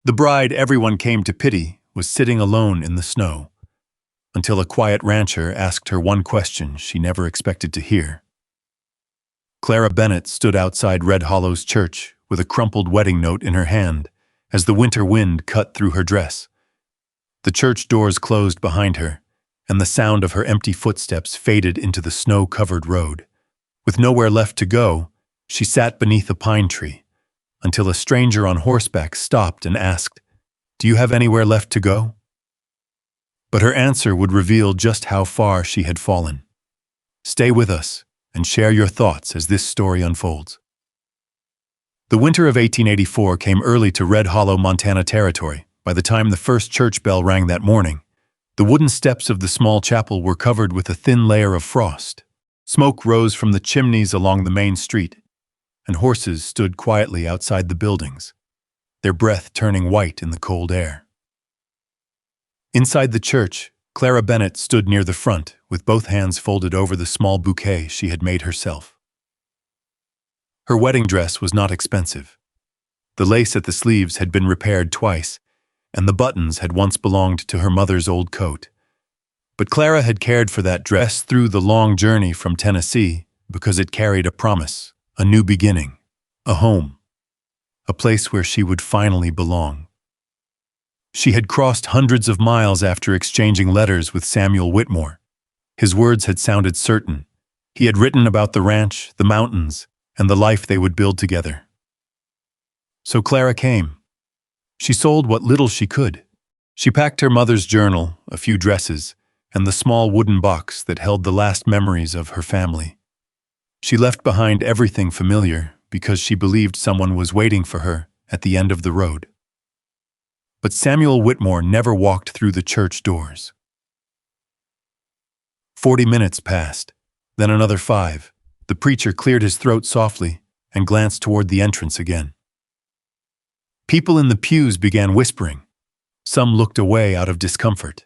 The bride everyone came to pity was sitting alone in the snow, until a quiet rancher asked her one question she never expected to hear. Clara Bennett stood outside Red Hollow's church with a crumpled wedding note in her hand as the winter wind cut through her dress. The church doors closed behind her, and the sound of her empty footsteps faded into the snow-covered road. With nowhere left to go, she sat beneath a pine tree, until a stranger on horseback stopped and asked, "Do you have anywhere left to go?" But her answer would reveal just how far she had fallen. Stay with us and share your thoughts as this story unfolds. The winter of 1884 came early to Red Hollow, Montana territory. By the time the first church bell rang that morning, the wooden steps of the small chapel were covered with a thin layer of frost. Smoke rose from the chimneys along the main street, and horses stood quietly outside the buildings, their breath turning white in the cold air. Inside the church, Clara Bennett stood near the front, with both hands folded over the small bouquet she had made herself. Her wedding dress was not expensive. The lace at the sleeves had been repaired twice, and the buttons had once belonged to her mother's old coat. But Clara had cared for that dress through the long journey from Tennessee because it carried a promise, a new beginning, a home, a place where she would finally belong. She had crossed hundreds of miles after exchanging letters with Samuel Whitmore. His words had sounded certain. He had written about the ranch, the mountains, and the life they would build together. So Clara came. She sold what little she could. She packed her mother's journal, a few dresses, and the small wooden box that held the last memories of her family. She left behind everything familiar because she believed someone was waiting for her at the end of the road. But Samuel Whitmore never walked through the church doors. 40 minutes passed, then another 5. The preacher cleared his throat softly and glanced toward the entrance again. People in the pews began whispering. Some looked away out of discomfort.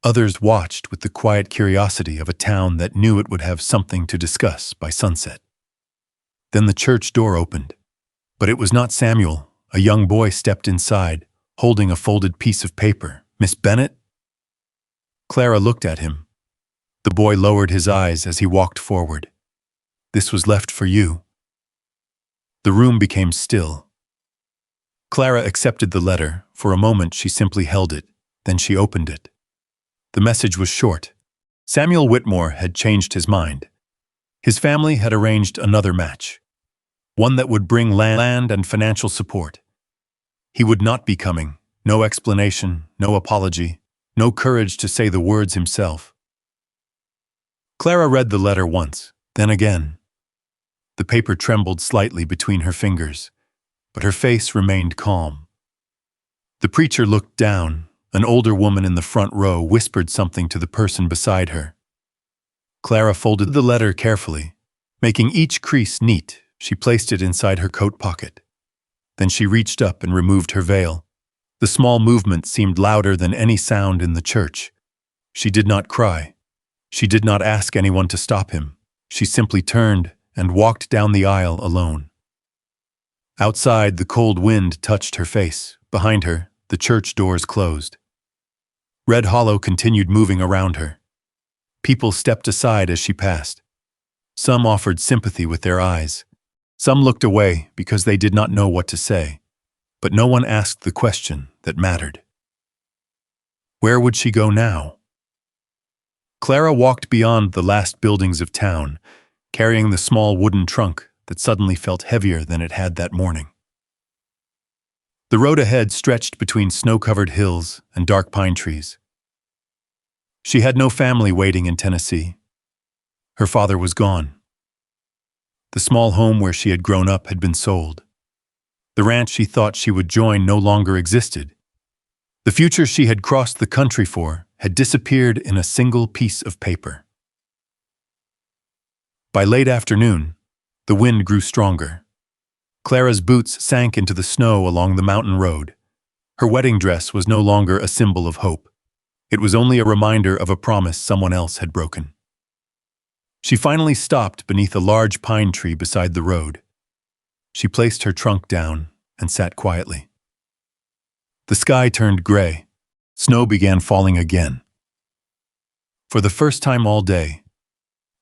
Others watched with the quiet curiosity of a town that knew it would have something to discuss by sunset. Then the church door opened. But it was not Samuel. A young boy stepped inside, holding a folded piece of paper. "Miss Bennett?" Clara looked at him. The boy lowered his eyes as he walked forward. "This was left for you." The room became still. Clara accepted the letter. For a moment she simply held it, then she opened it. The message was short. Samuel Whitmore had changed his mind. His family had arranged another match, one that would bring land and financial support. He would not be coming. No explanation, no apology, no courage to say the words himself. Clara read the letter once, then again. The paper trembled slightly between her fingers, but her face remained calm. The preacher looked down. An older woman in the front row whispered something to the person beside her. Clara folded the letter carefully. Making each crease neat, she placed it inside her coat pocket. Then she reached up and removed her veil. The small movement seemed louder than any sound in the church. She did not cry. She did not ask anyone to stop him. She simply turned and walked down the aisle alone. Outside, the cold wind touched her face. Behind her, the church doors closed. Red Hollow continued moving around her. People stepped aside as she passed. Some offered sympathy with their eyes. Some looked away because they did not know what to say. But no one asked the question that mattered. Where would she go now? Clara walked beyond the last buildings of town, carrying the small wooden trunk that suddenly felt heavier than it had that morning. The road ahead stretched between snow-covered hills and dark pine trees. She had no family waiting in Tennessee. Her father was gone. The small home where she had grown up had been sold. The ranch she thought she would join no longer existed. The future she had crossed the country for had disappeared in a single piece of paper. By late afternoon, the wind grew stronger. Clara's boots sank into the snow along the mountain road. Her wedding dress was no longer a symbol of hope. It was only a reminder of a promise someone else had broken. She finally stopped beneath a large pine tree beside the road. She placed her trunk down and sat quietly. The sky turned gray. Snow began falling again. For the first time all day,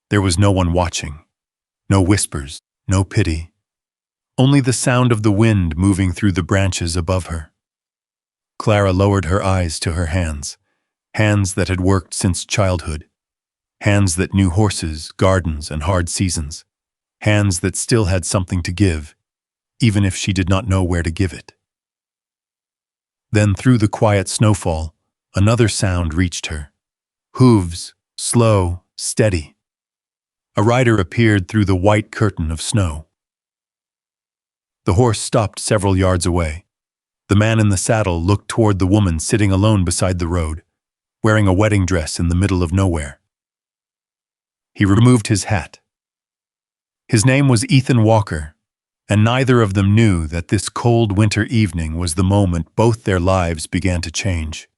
there was no one watching. No whispers, no pity. Only the sound of the wind moving through the branches above her. Clara lowered her eyes to her hands, hands that had worked since childhood, hands that knew horses, gardens, and hard seasons, hands that still had something to give, even if she did not know where to give it. Then through the quiet snowfall, another sound reached her. Hooves, slow, steady. A rider appeared through the white curtain of snow. The horse stopped several yards away. The man in the saddle looked toward the woman sitting alone beside the road, wearing a wedding dress in the middle of nowhere. He removed his hat. His name was Ethan Walker, and neither of them knew that this cold winter evening was the moment both their lives began to change.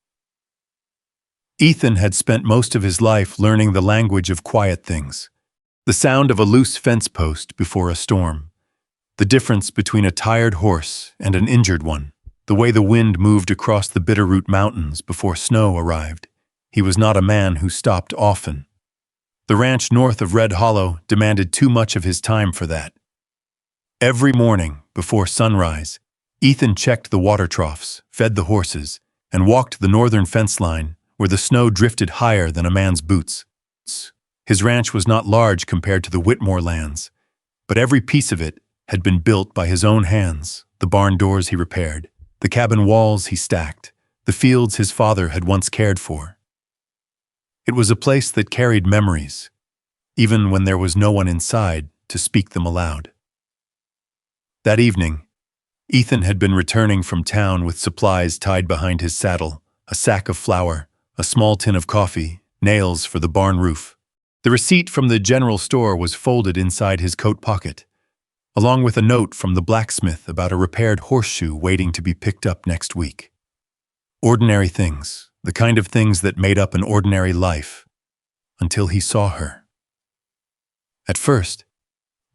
Ethan had spent most of his life learning the language of quiet things, the sound of a loose fence post before a storm, the difference between a tired horse and an injured one, the way the wind moved across the Bitterroot Mountains before snow arrived. He was not a man who stopped often. The ranch north of Red Hollow demanded too much of his time for that. Every morning, before sunrise, Ethan checked the water troughs, fed the horses, and walked the northern fence line where the snow drifted higher than a man's boots. His ranch was not large compared to the Whitmore lands, but every piece of it had been built by his own hands, the barn doors he repaired, the cabin walls he stacked, the fields his father had once cared for. It was a place that carried memories, even when there was no one inside to speak them aloud. That evening, Ethan had been returning from town with supplies tied behind his saddle, a sack of flour, a small tin of coffee, nails for the barn roof. The receipt from the general store was folded inside his coat pocket, along with a note from the blacksmith about a repaired horseshoe waiting to be picked up next week. Ordinary things, the kind of things that made up an ordinary life, until he saw her. At first,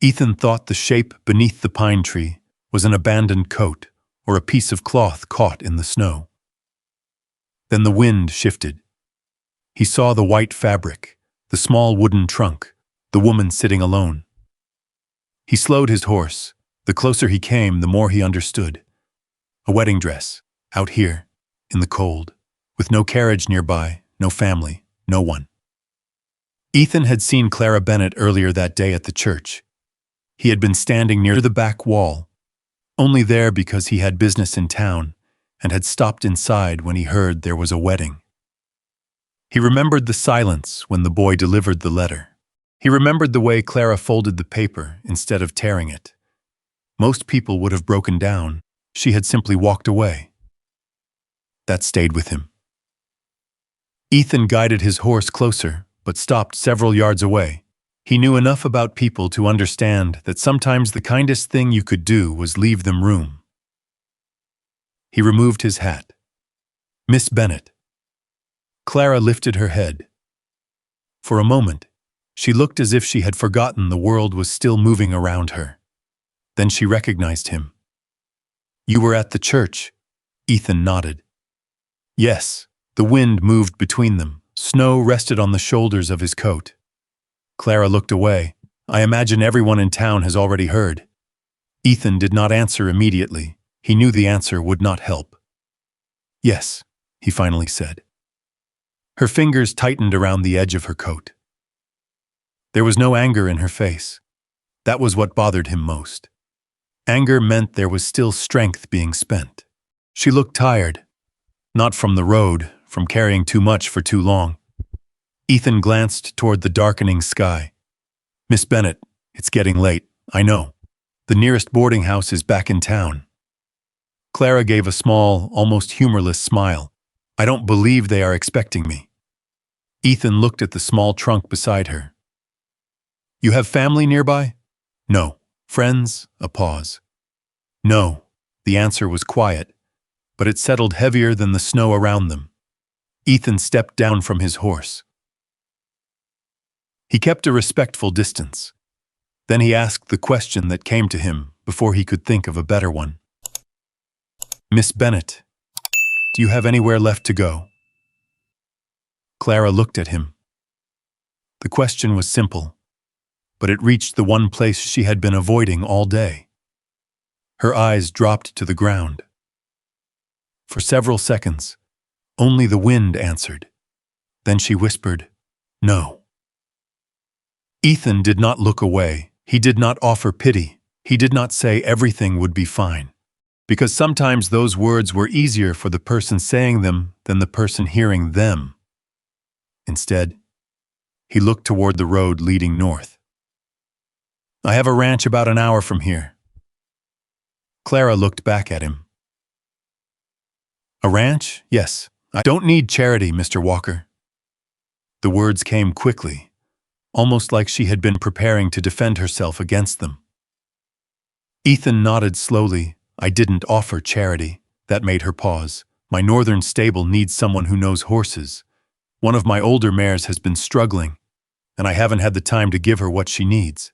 Ethan thought the shape beneath the pine tree was an abandoned coat or a piece of cloth caught in the snow. Then the wind shifted. He saw the white fabric, the small wooden trunk, the woman sitting alone. He slowed his horse. The closer he came, the more he understood. A wedding dress, out here, in the cold, with no carriage nearby, no family, no one. Ethan had seen Clara Bennett earlier that day at the church. He had been standing near the back wall, only there because he had business in town, and had stopped inside when he heard there was a wedding. He remembered the silence when the boy delivered the letter. He remembered the way Clara folded the paper instead of tearing it. Most people would have broken down. She had simply walked away. That stayed with him. Ethan guided his horse closer, but stopped several yards away. He knew enough about people to understand that sometimes the kindest thing you could do was leave them room. He removed his hat. Miss Bennett. Clara lifted her head. For a moment, she looked as if she had forgotten the world was still moving around her. Then she recognized him. You were at the church. Ethan nodded. Yes, the wind moved between them. Snow rested on the shoulders of his coat. Clara looked away. I imagine everyone in town has already heard. Ethan did not answer immediately. He knew the answer would not help. Yes, he finally said. Her fingers tightened around the edge of her coat. There was no anger in her face. That was what bothered him most. Anger meant there was still strength being spent. She looked tired. Not from the road, from carrying too much for too long. Ethan glanced toward the darkening sky. Miss Bennett, it's getting late, I know. The nearest boarding house is back in town. Clara gave a small, almost humorless smile. I don't believe they are expecting me. Ethan looked at the small trunk beside her. You have family nearby? No. Friends? A pause. No. The answer was quiet, but it settled heavier than the snow around them. Ethan stepped down from his horse. He kept a respectful distance. Then he asked the question that came to him before he could think of a better one. Miss Bennett, Do you have anywhere left to go? Clara looked at him. The question was simple, but it reached the one place she had been avoiding all day. Her eyes dropped to the ground. For several seconds, only the wind answered. Then she whispered, "No." Ethan did not look away. He did not offer pity. He did not say everything would be fine. Because sometimes those words were easier for the person saying them than the person hearing them. Instead, he looked toward the road leading north. "I have a ranch about an hour from here." Clara looked back at him. "A ranch? Yes. I don't need charity, Mr. Walker." The words came quickly, almost like she had been preparing to defend herself against them. Ethan nodded slowly. "I didn't offer charity." That made her pause. "My northern stable needs someone who knows horses. One of my older mares has been struggling, and I haven't had the time to give her what she needs."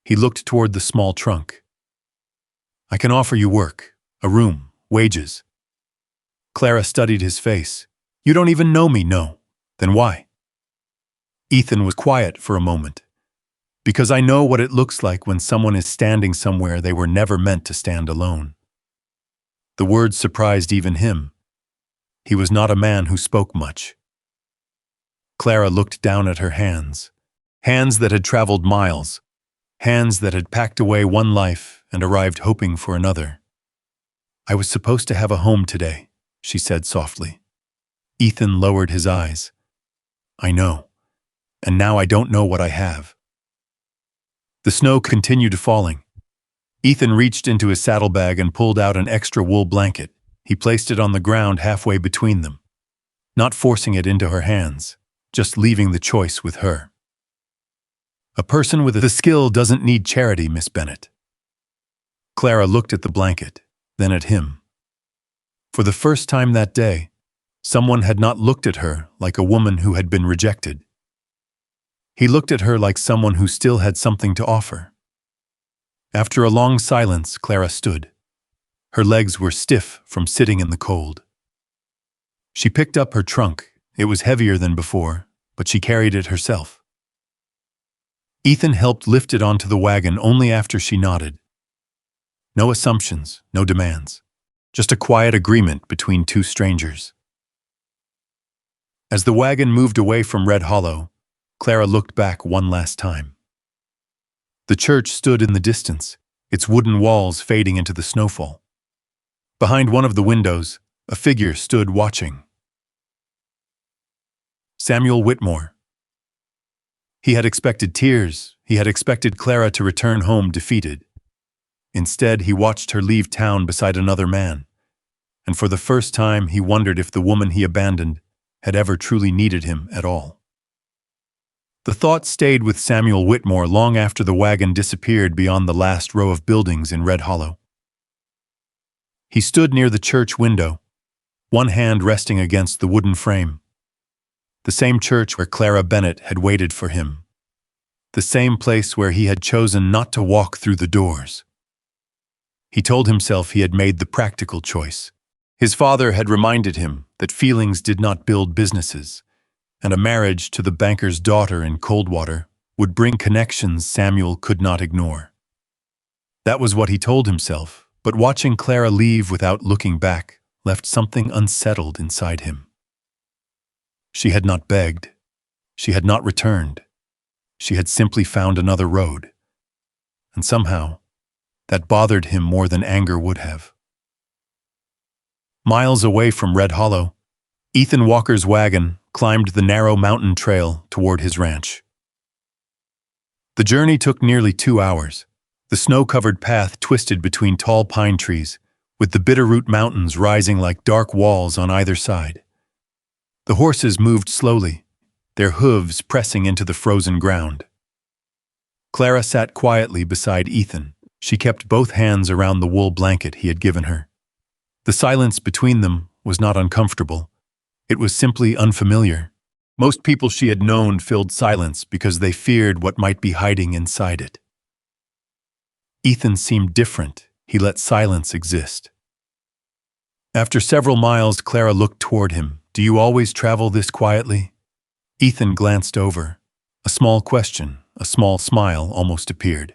He looked toward the small trunk. "I can offer you work, a room, wages." Clara studied his face. "You don't even know me, no. Then why?" Ethan was quiet for a moment. "Because I know what it looks like when someone is standing somewhere they were never meant to stand alone." The words surprised even him. He was not a man who spoke much. Clara looked down at her hands. Hands that had traveled miles. Hands that had packed away one life and arrived hoping for another. "I was supposed to have a home today," she said softly. Ethan lowered his eyes. "I know. And now I don't know what I have." The snow continued falling. Ethan reached into his saddlebag and pulled out an extra wool blanket. He placed it on the ground halfway between them, not forcing it into her hands, just leaving the choice with her. "A person with the skill doesn't need charity, Miss Bennett." Clara looked at the blanket, then at him. For the first time that day, someone had not looked at her like a woman who had been rejected. He looked at her like someone who still had something to offer. After a long silence, Clara stood. Her legs were stiff from sitting in the cold. She picked up her trunk. It was heavier than before, but she carried it herself. Ethan helped lift it onto the wagon only after she nodded. No assumptions, no demands. Just a quiet agreement between two strangers. As the wagon moved away from Red Hollow, Clara looked back one last time. The church stood in the distance, its wooden walls fading into the snowfall. Behind one of the windows, a figure stood watching. Samuel Whitmore. He had expected tears. He had expected Clara to return home defeated. Instead, he watched her leave town beside another man, and for the first time he wondered if the woman he abandoned had ever truly needed him at all. The thought stayed with Samuel Whitmore long after the wagon disappeared beyond the last row of buildings in Red Hollow. He stood near the church window, one hand resting against the wooden frame. The same church where Clara Bennett had waited for him. The same place where he had chosen not to walk through the doors. He told himself he had made the practical choice. His father had reminded him that feelings did not build businesses, and a marriage to the banker's daughter in Coldwater would bring connections Samuel could not ignore. That was what he told himself, but watching Clara leave without looking back left something unsettled inside him. She had not begged. She had not returned. She had simply found another road. And somehow, that bothered him more than anger would have. Miles away from Red Hollow, Ethan Walker's wagon climbed the narrow mountain trail toward his ranch. The journey took nearly 2 hours. The snow-covered path twisted between tall pine trees, with the Bitterroot Mountains rising like dark walls on either side. The horses moved slowly, their hooves pressing into the frozen ground. Clara sat quietly beside Ethan. She kept both hands around the wool blanket he had given her. The silence between them was not uncomfortable. It was simply unfamiliar. Most people she had known filled silence because they feared what might be hiding inside it. Ethan seemed different. He let silence exist. After several miles, Clara looked toward him. Do you always travel this quietly? Ethan glanced over. A small question, a small smile almost appeared.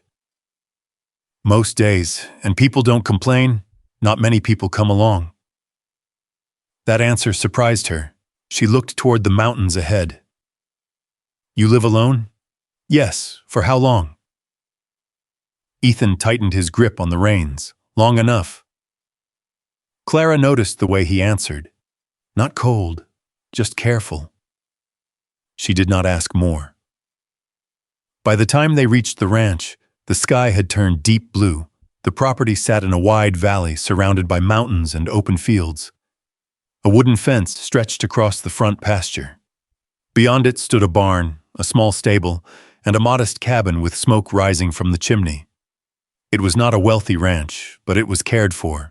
Most days, and people don't complain. Not many people come along. That answer surprised her. She looked toward the mountains ahead. You live alone? Yes. For how long? Ethan tightened his grip on the reins. Long enough. Clara noticed the way he answered. Not cold, just careful. She did not ask more. By the time they reached the ranch, the sky had turned deep blue. The property sat in a wide valley surrounded by mountains and open fields. A wooden fence stretched across the front pasture. Beyond it stood a barn, a small stable, and a modest cabin with smoke rising from the chimney. It was not a wealthy ranch, but it was cared for.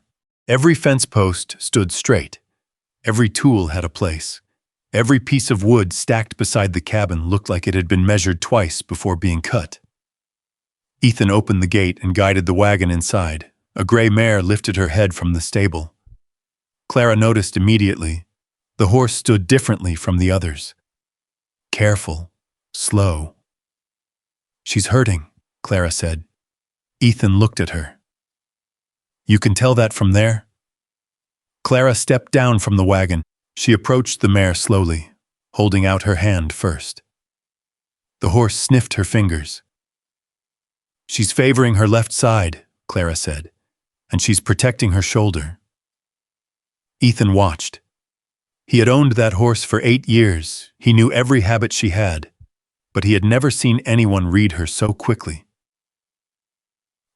Every fence post stood straight. Every tool had a place. Every piece of wood stacked beside the cabin looked like it had been measured twice before being cut. Ethan opened the gate and guided the wagon inside. A gray mare lifted her head from the stable. Clara noticed immediately. The horse stood differently from the others. Careful, slow. She's hurting, Clara said. Ethan looked at her. You can tell that from there? Clara stepped down from the wagon. She approached the mare slowly, holding out her hand first. The horse sniffed her fingers. She's favoring her left side, Clara said, and she's protecting her shoulder. Ethan watched. He had owned that horse for 8 years. He knew every habit she had, but he had never seen anyone read her so quickly.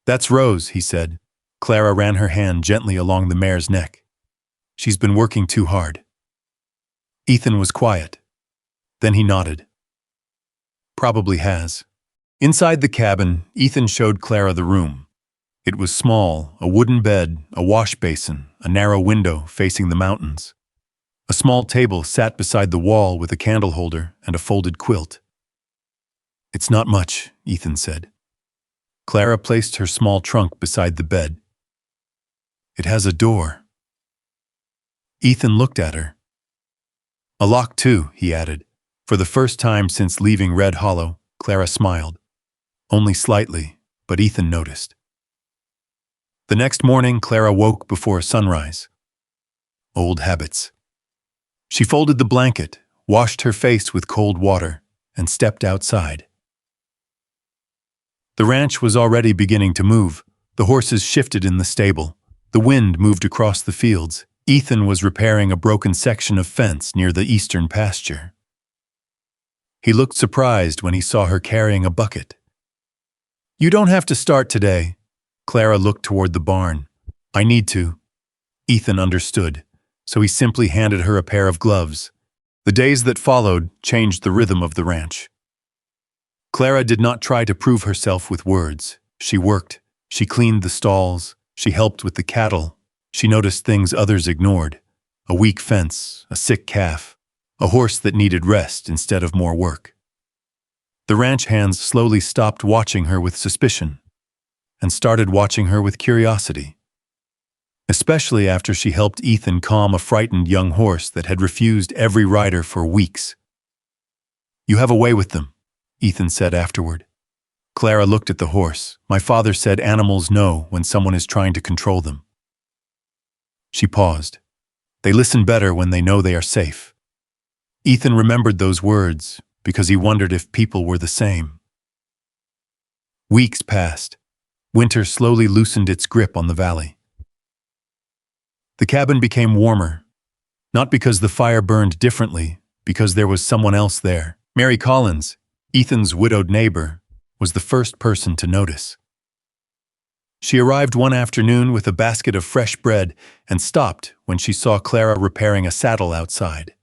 That's Rose, he said. Clara ran her hand gently along the mare's neck. She's been working too hard. Ethan was quiet. Then he nodded. Probably has. Inside the cabin, Ethan showed Clara the room. It was small, a wooden bed, a wash basin, a narrow window facing the mountains. A small table sat beside the wall with a candle holder and a folded quilt. It's not much, Ethan said. Clara placed her small trunk beside the bed. It has a door. Ethan looked at her. A lock too, he added. For the first time since leaving Red Hollow, Clara smiled. Only slightly, but Ethan noticed. The next morning, Clara woke before sunrise. Old habits. She folded the blanket, washed her face with cold water, and stepped outside. The ranch was already beginning to move. The horses shifted in the stable. The wind moved across the fields. Ethan was repairing a broken section of fence near the eastern pasture. He looked surprised when he saw her carrying a bucket. You don't have to start today. Clara looked toward the barn. I need to. Ethan understood, so he simply handed her a pair of gloves. The days that followed changed the rhythm of the ranch. Clara did not try to prove herself with words. She worked. She cleaned the stalls. She helped with the cattle. She noticed things others ignored. A weak fence, a sick calf, a horse that needed rest instead of more work. The ranch hands slowly stopped watching her with suspicion and started watching her with curiosity, especially after she helped Ethan calm a frightened young horse that had refused every rider for weeks. You have a way with them, Ethan said afterward. Clara looked at the horse. My father said animals know when someone is trying to control them. She paused. They listen better when they know they are safe. Ethan remembered those words because he wondered if people were the same. Weeks passed. Winter slowly loosened its grip on the valley. The cabin became warmer, not because the fire burned differently, because there was someone else there. Mary Collins, Ethan's widowed neighbor, was the first person to notice. She arrived one afternoon with a basket of fresh bread and stopped when she saw Clara repairing a saddle outside.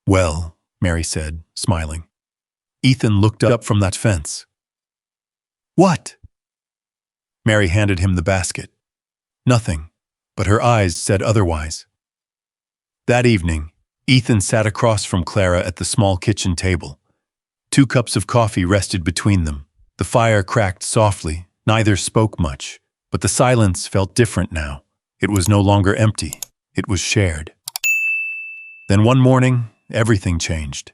Well, Mary said, smiling. Ethan looked up from that fence. What? Mary handed him the basket. Nothing, but her eyes said otherwise. That evening, Ethan sat across from Clara at the small kitchen table. 2 cups of coffee rested between them. The fire cracked softly. Neither spoke much, but the silence felt different now. It was no longer empty. It was shared. Then one morning, everything changed.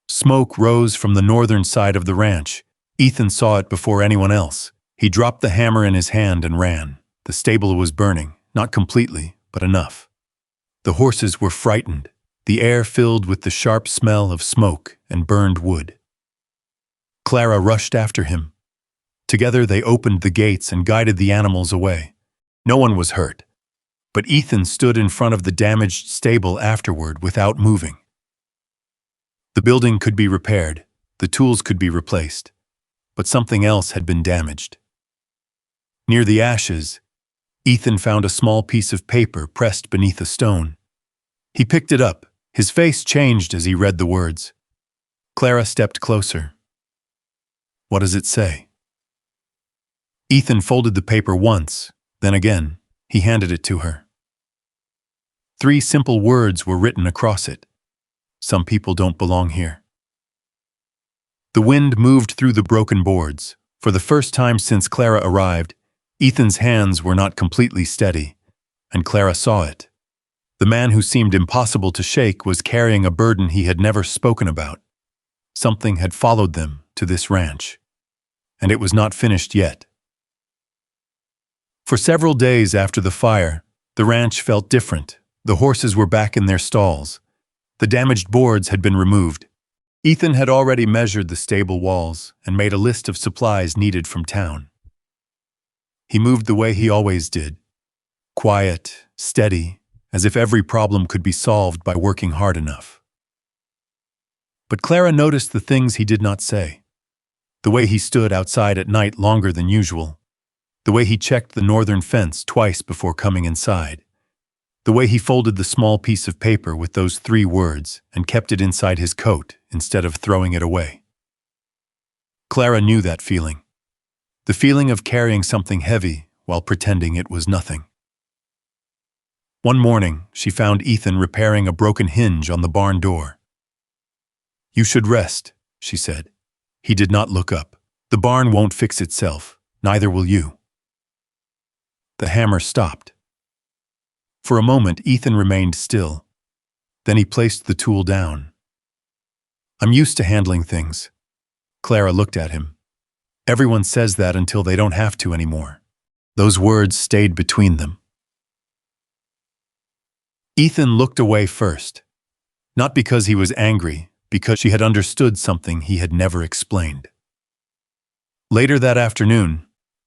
Smoke rose from the northern side of the ranch. Ethan saw it before anyone else. He dropped the hammer in his hand and ran. The stable was burning, not completely, but enough. The horses were frightened, the air filled with the sharp smell of smoke and burned wood. Clara rushed after him. Together they opened the gates and guided the animals away. No one was hurt, but Ethan stood in front of the damaged stable afterward without moving. The building could be repaired, the tools could be replaced, but something else had been damaged. Near the ashes, Ethan found a small piece of paper pressed beneath a stone. He picked it up. His face changed as he read the words. Clara stepped closer. "What does it say?" Ethan folded the paper once, then again. He handed it to her. 3 simple words were written across it. "Some people don't belong here." The wind moved through the broken boards. For the first time since Clara arrived, Ethan's hands were not completely steady, and Clara saw it. The man who seemed impossible to shake was carrying a burden he had never spoken about. Something had followed them to this ranch, and it was not finished yet. For several days after the fire, the ranch felt different. The horses were back in their stalls. The damaged boards had been removed. Ethan had already measured the stable walls and made a list of supplies needed from town. He moved the way he always did, quiet, steady, as if every problem could be solved by working hard enough. But Clara noticed the things he did not say. The way he stood outside at night longer than usual. The way he checked the northern fence twice before coming inside. The way he folded the small piece of paper with those 3 words and kept it inside his coat instead of throwing it away. Clara knew that feeling. The feeling of carrying something heavy while pretending it was nothing. One morning, she found Ethan repairing a broken hinge on the barn door. "You should rest," she said. He did not look up. "The barn won't fix itself, neither will you." The hammer stopped. For a moment, Ethan remained still. Then he placed the tool down. "I'm used to handling things." Clara looked at him. Everyone says that until they don't have to anymore. Those words stayed between them. Ethan looked away first. Not because he was angry, because she had understood something he had never explained. Later that afternoon,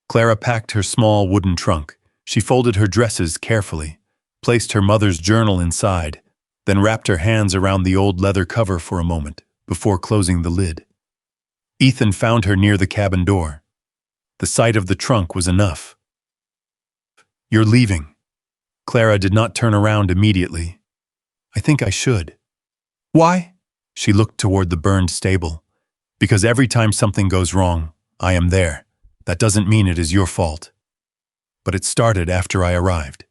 Clara packed her small wooden trunk. She folded her dresses carefully, placed her mother's journal inside, then wrapped her hands around the old leather cover for a moment before closing the lid. Ethan found her near the cabin door. The sight of the trunk was enough. "You're leaving." Clara did not turn around immediately. "I think I should." "Why?" She looked toward the burned stable. "Because every time something goes wrong, I am there. That doesn't mean it is your fault. But it started after I arrived."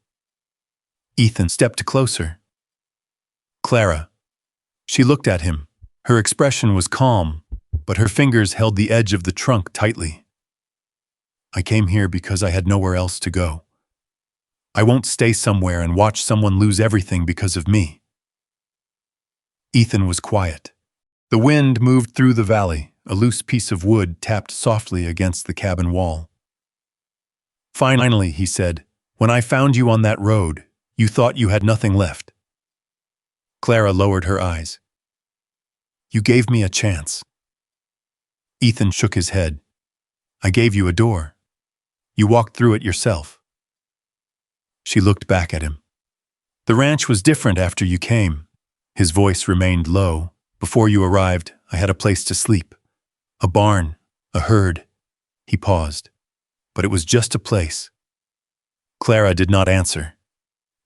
Ethan stepped closer. "Clara." She looked at him. Her expression was calm, but her fingers held the edge of the trunk tightly. "I came here because I had nowhere else to go. I won't stay somewhere and watch someone lose everything because of me." Ethan was quiet. The wind moved through the valley. A loose piece of wood tapped softly against the cabin wall. "Finally," he said, "when I found you on that road, you thought you had nothing left." Clara lowered her eyes. "You gave me a chance." Ethan shook his head. "I gave you a door. You walked through it yourself." She looked back at him. "The ranch was different after you came." His voice remained low. "Before you arrived, I had a place to sleep. A barn, a herd." He paused. "But it was just a place." Clara did not answer.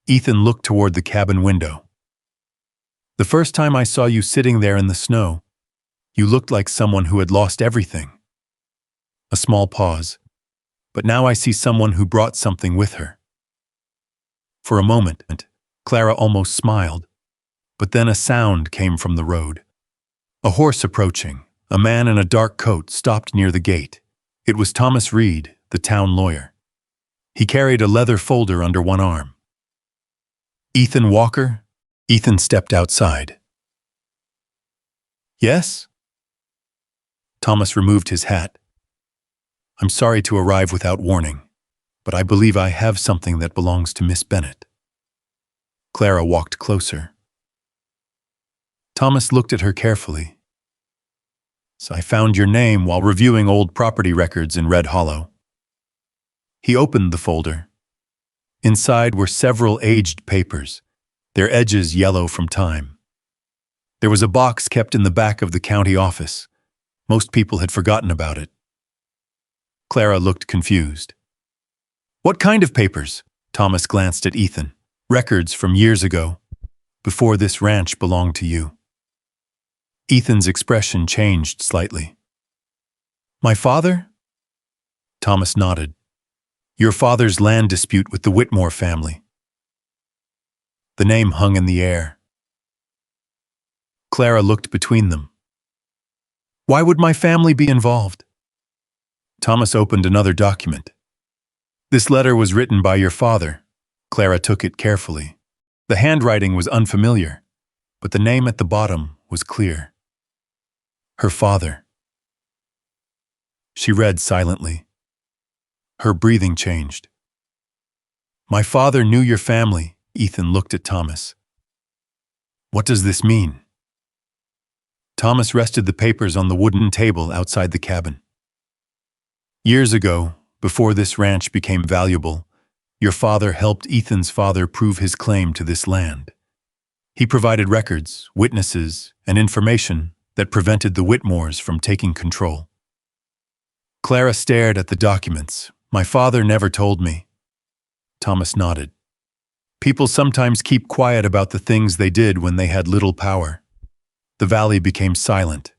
Ethan looked toward the cabin window. "The first time I saw you sitting there in the snow, you looked like someone who had lost everything." A small pause. "But now I see someone who brought something with her." For a moment, Clara almost smiled. But then a sound came from the road. A horse approaching. A man in a dark coat stopped near the gate. It was Thomas Reed, the town lawyer. He carried a leather folder under one arm. Ethan Walker? Ethan stepped outside. Yes? Thomas removed his hat. I'm sorry to arrive without warning, but I believe I have something that belongs to Miss Bennett. Clara walked closer. Thomas looked at her carefully. So I found your name while reviewing old property records in Red Hollow. He opened the folder. Inside were several aged papers, their edges yellow from time. There was a box kept in the back of the county office. Most people had forgotten about it. Clara looked confused. What kind of papers? Thomas glanced at Ethan. Records from years ago, before this ranch belonged to you. Ethan's expression changed slightly. My father? Thomas nodded. Your father's land dispute with the Whitmore family. The name hung in the air. Clara looked between them. Why would my family be involved? Thomas opened another document. This letter was written by your father. Clara took it carefully. The handwriting was unfamiliar, but the name at the bottom was clear. Her father. She read silently. Her breathing changed. My father knew your family. Ethan looked at Thomas. What does this mean? Thomas rested the papers on the wooden table outside the cabin. Years ago, before this ranch became valuable, your father helped Ethan's father prove his claim to this land. He provided records, witnesses, and information that prevented the Whitmores from taking control. Clara stared at the documents. My father never told me. Thomas nodded. People sometimes keep quiet about the things they did when they had little power. The valley became silent.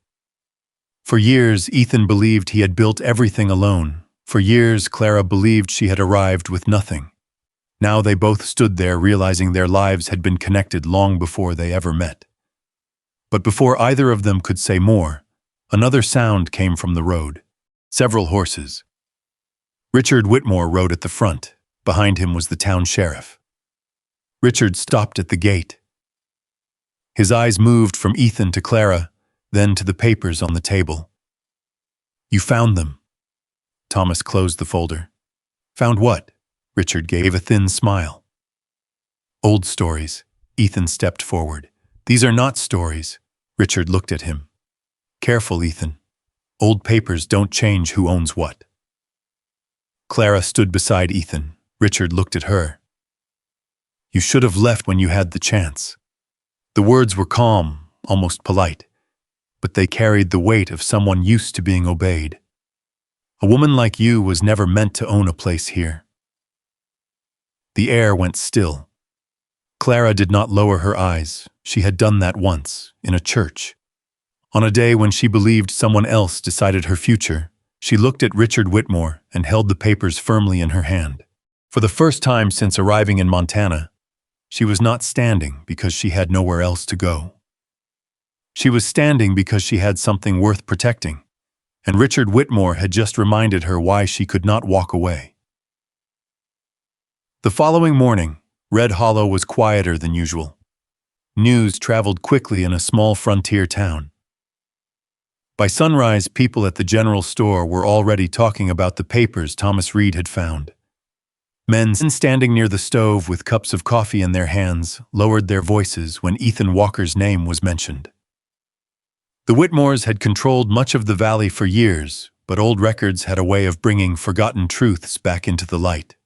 For years, Ethan believed he had built everything alone. For years, Clara believed she had arrived with nothing. Now they both stood there realizing their lives had been connected long before they ever met. But before either of them could say more, another sound came from the road. Several horses. Richard Whitmore rode at the front. Behind him was the town sheriff. Richard stopped at the gate. His eyes moved from Ethan to Clara, then to the papers on the table. You found them. Thomas closed the folder. Found what? Richard gave a thin smile. Old stories. Ethan stepped forward. These are not stories. Richard looked at him. Careful, Ethan. Old papers don't change who owns what. Clara stood beside Ethan. Richard looked at her. You should have left when you had the chance. The words were calm, almost polite, but they carried the weight of someone used to being obeyed. A woman like you was never meant to own a place here. The air went still. Clara did not lower her eyes. She had done that once, in a church. On a day when she believed someone else decided her future, she looked at Richard Whitmore and held the papers firmly in her hand. For the first time since arriving in Montana, she was not standing because she had nowhere else to go. She was standing because she had something worth protecting, and Richard Whitmore had just reminded her why she could not walk away. The following morning, Red Hollow was quieter than usual. News traveled quickly in a small frontier town. By sunrise, people at the general store were already talking about the papers Thomas Reed had found. Men standing near the stove with cups of coffee in their hands lowered their voices when Ethan Walker's name was mentioned. The Whitmores had controlled much of the valley for years, but old records had a way of bringing forgotten truths back into the light.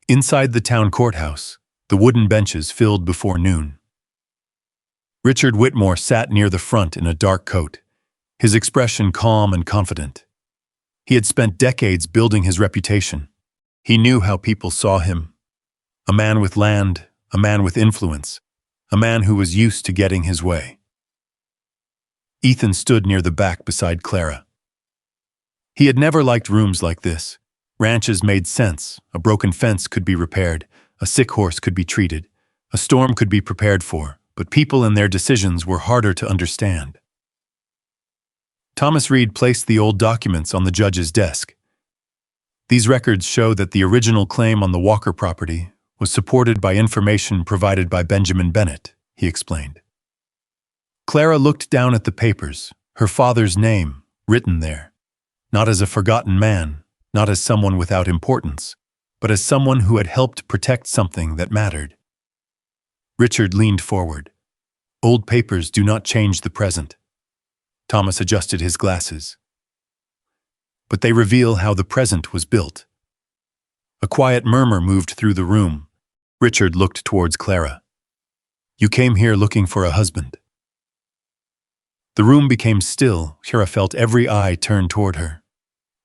Inside the town courthouse, the wooden benches filled before noon. Richard Whitmore sat near the front in a dark coat, his expression calm and confident. He had spent decades building his reputation. He knew how people saw him. A man with land, a man with influence, a man who was used to getting his way. Ethan stood near the back beside Clara. He had never liked rooms like this. Ranches made sense. A broken fence could be repaired. A sick horse could be treated. A storm could be prepared for, but people and their decisions were harder to understand. Thomas Reed placed the old documents on the judge's desk. These records show that the original claim on the Walker property was supported by information provided by Benjamin Bennett, he explained. Clara looked down at the papers, her father's name written there, not as a forgotten man, not as someone without importance, but as someone who had helped protect something that mattered. Richard leaned forward. Old papers do not change the present. Thomas adjusted his glasses. But they reveal how the present was built. A quiet murmur moved through the room. Richard looked towards Clara. You came here looking for a husband. The room became still. Clara felt every eye turn toward her.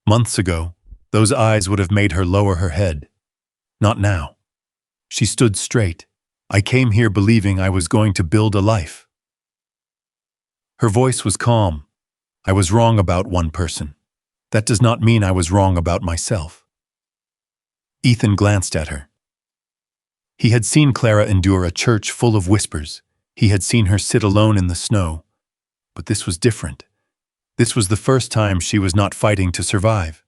Months ago, those eyes would have made her lower her head. Not now. She stood straight. I came here believing I was going to build a life. Her voice was calm. I was wrong about one person. That does not mean I was wrong about myself. Ethan glanced at her. He had seen Clara endure a church full of whispers. He had seen her sit alone in the snow. But this was different. This was the first time she was not fighting to survive.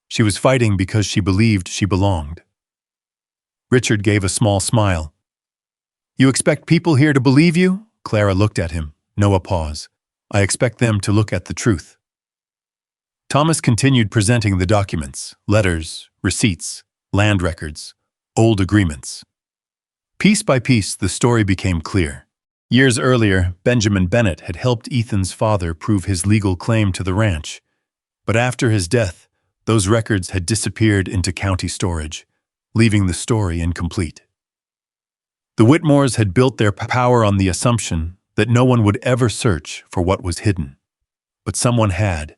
She was fighting because she believed she belonged. Richard gave a small smile. You expect people here to believe you? Clara looked at him. Noah paused. I expect them to look at the truth. Thomas continued presenting the documents, letters, receipts, land records, old agreements. Piece by piece, the story became clear. Years earlier, Benjamin Bennett had helped Ethan's father prove his legal claim to the ranch. But after his death, those records had disappeared into county storage, leaving the story incomplete. The Whitmores had built their power on the assumption that no one would ever search for what was hidden. But someone had,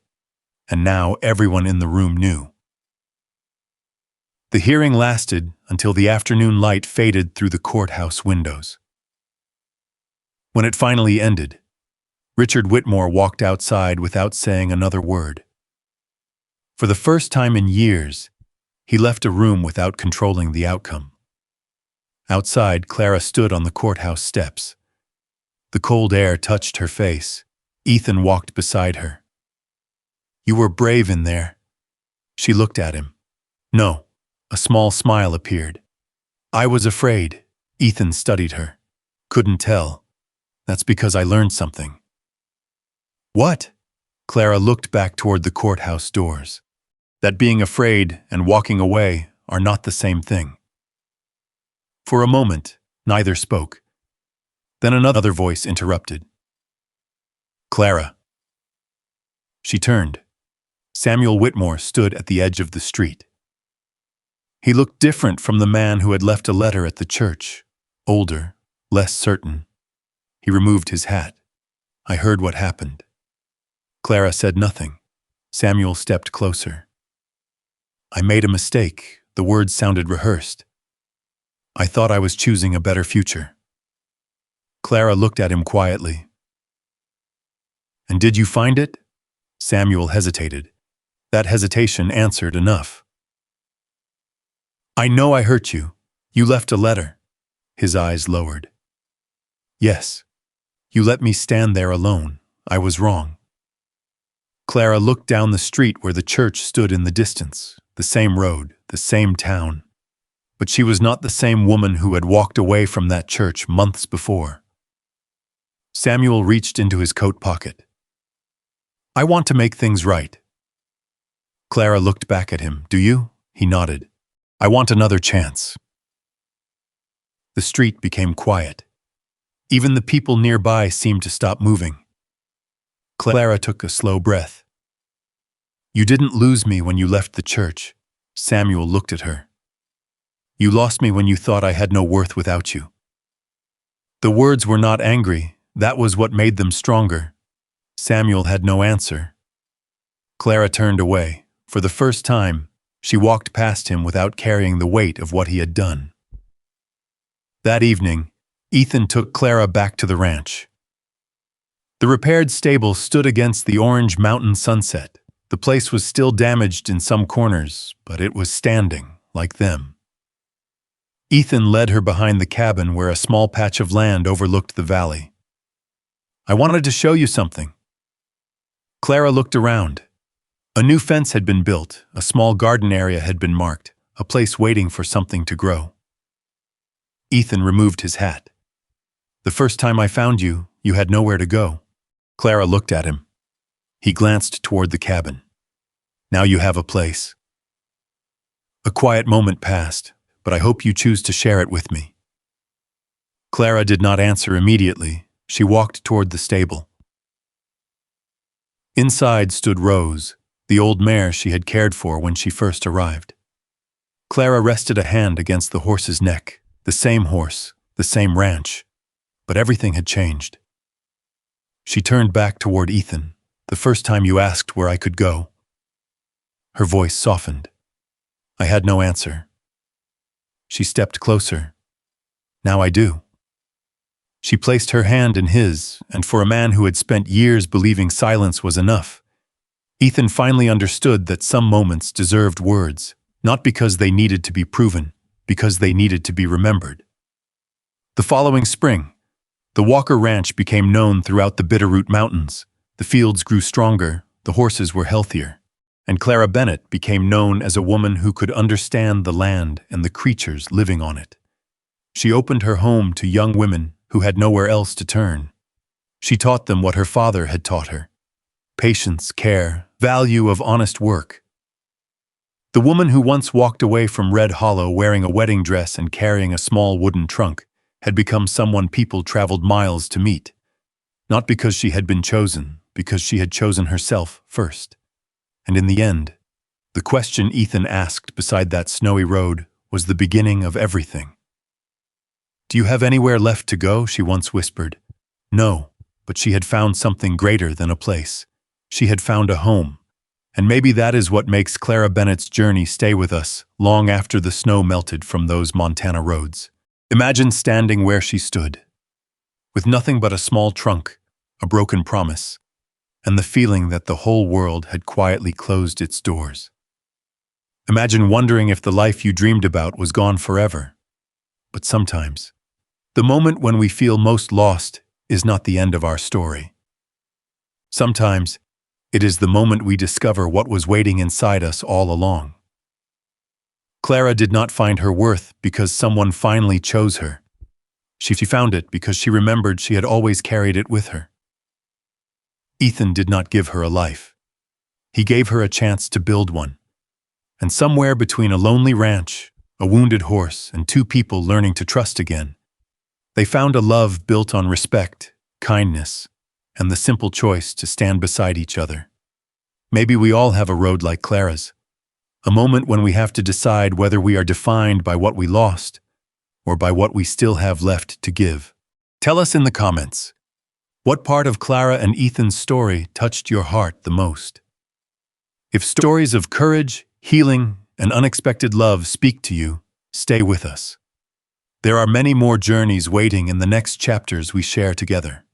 and now everyone in the room knew. The hearing lasted until the afternoon light faded through the courthouse windows. When it finally ended, Richard Whitmore walked outside without saying another word. For the first time in years, he left a room without controlling the outcome. Outside, Clara stood on the courthouse steps. The cold air touched her face. Ethan walked beside her. You were brave in there. She looked at him. No. A small smile appeared. I was afraid. Ethan studied her. Couldn't tell. That's because I learned something. What? Clara looked back toward the courthouse doors. That being afraid and walking away are not the same thing. For a moment, neither spoke. Then another voice interrupted. Clara. She turned. Samuel Whitmore stood at the edge of the street. He looked different from the man who had left a letter at the church. Older, less certain. He removed his hat. I heard what happened. Clara said nothing. Samuel stepped closer. I made a mistake. The words sounded rehearsed. I thought I was choosing a better future. Clara looked at him quietly. And did you find it? Samuel hesitated. That hesitation answered enough. I know I hurt you. You left a letter. His eyes lowered. Yes. You let me stand there alone. I was wrong. Clara looked down the street where the church stood in the distance, the same road, the same town. But she was not the same woman who had walked away from that church months before. Samuel reached into his coat pocket. I want to make things right. Clara looked back at him. Do you? He nodded. I want another chance. The street became quiet. Even the people nearby seemed to stop moving. Clara took a slow breath. You didn't lose me when you left the church. Samuel looked at her. You lost me when you thought I had no worth without you. The words were not angry. That was what made them stronger. Samuel had no answer. Clara turned away. For the first time, she walked past him without carrying the weight of what he had done. That evening, Ethan took Clara back to the ranch. The repaired stable stood against the orange mountain sunset. The place was still damaged in some corners, but it was standing, like them. Ethan led her behind the cabin where a small patch of land overlooked the valley. I wanted to show you something. Clara looked around. A new fence had been built, a small garden area had been marked, a place waiting for something to grow. Ethan removed his hat. The first time I found you, you had nowhere to go. Clara looked at him. He glanced toward the cabin. Now you have a place. A quiet moment passed, but I hope you choose to share it with me. Clara did not answer immediately. She walked toward the stable. Inside stood Rose, the old mare she had cared for when she first arrived. Clara rested a hand against the horse's neck, the same horse, the same ranch, but everything had changed. She turned back toward Ethan. The first time you asked where I could go. Her voice softened. I had no answer. She stepped closer. Now I do. She placed her hand in his, and for a man who had spent years believing silence was enough, Ethan finally understood that some moments deserved words, not because they needed to be proven, because they needed to be remembered. The following spring, the Walker Ranch became known throughout the Bitterroot Mountains. The fields grew stronger, the horses were healthier, and Clara Bennett became known as a woman who could understand the land and the creatures living on it. She opened her home to young women who had nowhere else to turn. She taught them what her father had taught her: patience, care, value of honest work. The woman who once walked away from Red Hollow wearing a wedding dress and carrying a small wooden trunk had become someone people traveled miles to meet. Not because she had been chosen, because she had chosen herself first. And in the end, the question Ethan asked beside that snowy road was the beginning of everything. Do you have anywhere left to go? She once whispered. No, but she had found something greater than a place. She had found a home. And maybe that is what makes Clara Bennett's journey stay with us long after the snow melted from those Montana roads. Imagine standing where she stood, with nothing but a small trunk, a broken promise, and the feeling that the whole world had quietly closed its doors. Imagine wondering if the life you dreamed about was gone forever. But sometimes, the moment when we feel most lost is not the end of our story. Sometimes, it is the moment we discover what was waiting inside us all along. Clara did not find her worth because someone finally chose her. She found it because she remembered she had always carried it with her. Ethan did not give her a life. He gave her a chance to build one. And somewhere between a lonely ranch, a wounded horse, and two people learning to trust again, they found a love built on respect, kindness, and the simple choice to stand beside each other. Maybe we all have a road like Clara's, a moment when we have to decide whether we are defined by what we lost or by what we still have left to give. Tell us in the comments, what part of Clara and Ethan's story touched your heart the most? If stories of courage, healing, and unexpected love speak to you, stay with us. There are many more journeys waiting in the next chapters we share together.